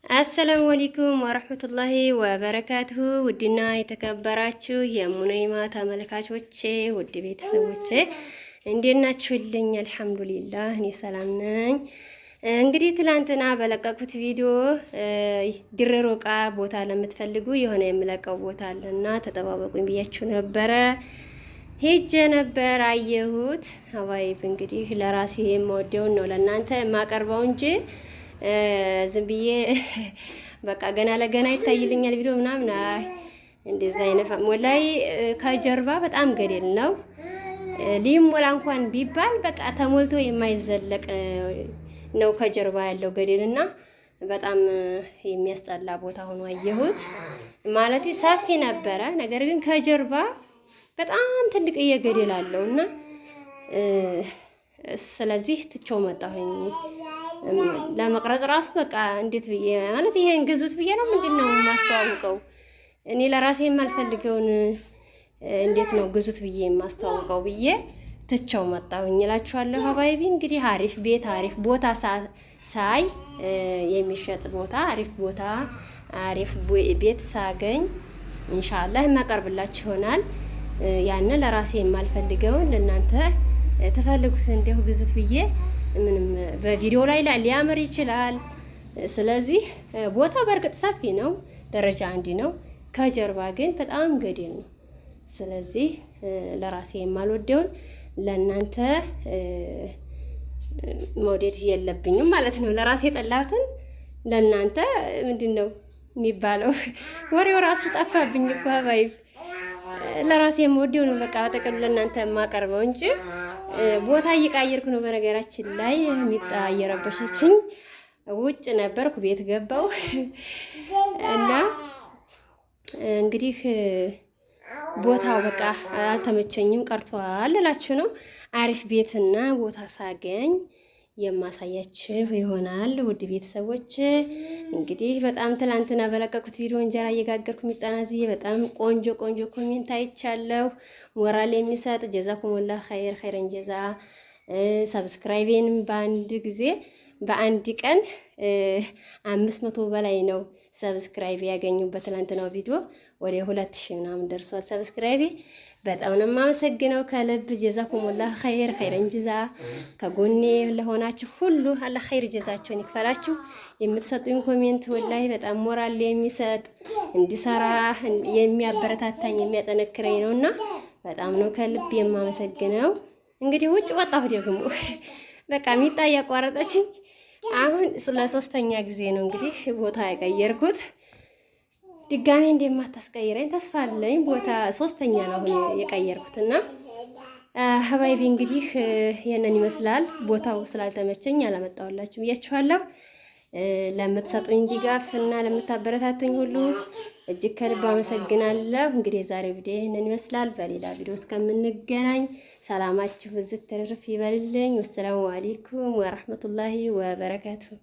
አሰላሙ አለይኩም ወራህመቱላሂ ወበረካቱሁ። ውድና የተከበራችሁ የሙነይማ ተመልካቾቼ ውድ ቤተሰቦቼ እንዴት ናችሁልኝ? አልሐምዱሊላህ እኔ ሰላም ነኝ። እንግዲህ ትላንትና በለቀቁት ቪዲዮ ድሬ ሮቃ ቦታ ለምትፈልጉ የሆነ የምለቀው ቦታ አለና ተጠባበቁኝ ብያችሁ ነበረ። ሄጄ ነበር አየሁት። አባይብ እንግዲህ ለራሴ የምወደውን ነው ለእናንተ የማቀርበው እንጂ ዝም ብዬ በቃ ገና ለገና ይታይልኛል ቪዲዮ ምናምን እንደዛ አይነት ወላይ ከጀርባ በጣም ገደል ነው። ሊሞላ እንኳን ቢባል በቃ ተሞልቶ የማይዘለቅ ነው ከጀርባ ያለው ገደልና በጣም የሚያስጠላ ቦታ ሆኖ አየሁት። ማለት ሰፊ ነበረ፣ ነገር ግን ከጀርባ በጣም ትልቅ ገደል አለውና ስለዚህ ትቼው መጣሁኝ። ለመቅረጽ ራሱ በቃ እንዴት ብዬ ማለት ይሄን ግዙት ብዬ ነው ምንድነው ማስተዋወቀው? እኔ ለራሴ የማልፈልገውን እንዴት ነው ግዙት ብዬ የማስተዋወቀው ብዬ ትቼው መጣሁኝ እላችኋለሁ። ሀባይቢ እንግዲህ አሪፍ ቤት አሪፍ ቦታ ሳይ የሚሸጥ ቦታ አሪፍ ቦታ አሪፍ ቤት ሳገኝ ኢንሻአላህ የማቀርብላችሁ ይሆናል። ያን ለራሴ የማልፈልገውን ለእናንተ ተፈልጉት እንደው ግዙት ብዬ ምንም በቪዲዮ ላይ ሊያምር ይችላል። ስለዚህ ቦታው በርግጥ ሰፊ ነው፣ ደረጃ አንድ ነው። ከጀርባ ግን በጣም ገደል ነው። ስለዚህ ለራሴ የማልወደውን ለእናንተ መውደድ የለብኝም ማለት ነው። ለራሴ ጠላትን ለእናንተ ምንድነው የሚባለው? ወሬው ራሱ ጠፋብኝ እኮ ባይ ለራሴ የምወደው ነው በቃ በጠቅሉ ለእናንተ የማቀርበው እንጂ ቦታ እየቃየርኩ ነው። በነገራችን ላይ ሚጣ እየረበሸችኝ ውጭ ነበርኩ፣ ቤት ገባው እና እንግዲህ ቦታው በቃ አልተመቸኝም ቀርቷል እላችሁ ነው። አሪፍ ቤትና ቦታ ሳገኝ የማሳያችሁ ይሆናል። ውድ ቤተሰቦች እንግዲህ በጣም ትላንትና በለቀቁት ቪዲዮ እንጀራ እየጋገርኩ ሚጣናዝዬ በጣም ቆንጆ ኮሜንት አይቻለሁ። ሞራል የሚሰጥ ጀዛኩሙላህ ኸይረን ጀዛ። ሰብስክራይቤንም በአንድ ቀን 500 በላይ ነው ሰብስክራይብ ያገኙበት። ትላንትናው ቪዲዮ ወደ 2000 ምናምን ደርሷል ሰብስክራይቤ። በጣም ነው የማመሰግነው ከልብ ጀዛኩሙላህ ኸይረን ጀዛ። ከጎኔ ለሆናችሁ ሁሉ አላህ ኸይር ጀዛችሁን ይክፈላችሁ። የምትሰጡኝ ኮሜንት ወላሂ በጣም ሞራል የሚሰጥ እንዲሰራ የሚያበረታታኝ የሚያጠነክረኝ ነውና በጣም ነው ከልብ የማመሰግነው። እንግዲህ ውጭ ወጣሁ ደግሞ በቃ ሚጣ ያቋረጠችኝ አሁን ለሶስተኛ ጊዜ ነው እንግዲህ ቦታ ያቀየርኩት። ድጋሜ እንደማታስቀይረኝ ተስፋ አለኝ። ቦታ ሶስተኛ ነው አሁን የቀየርኩትና ሀባይቢ እንግዲህ የነን ይመስላል። ቦታው ስላልተመቸኝ አላመጣሁላችሁ ብያችኋለሁ። ለምትሰጡኝ ድጋፍ እና ለምታበረታቱኝ ሁሉ እጅግ ከልብ አመሰግናለሁ። እንግዲህ የዛሬው ቪዲዮ ይህንን ይመስላል። በሌላ ቪዲዮ እስከምንገናኝ ሰላማችሁ ብዝት ትርፍ ይበልልኝ። ወሰላሙ አለይኩም ወራህመቱላሂ ወበረካቱሁ።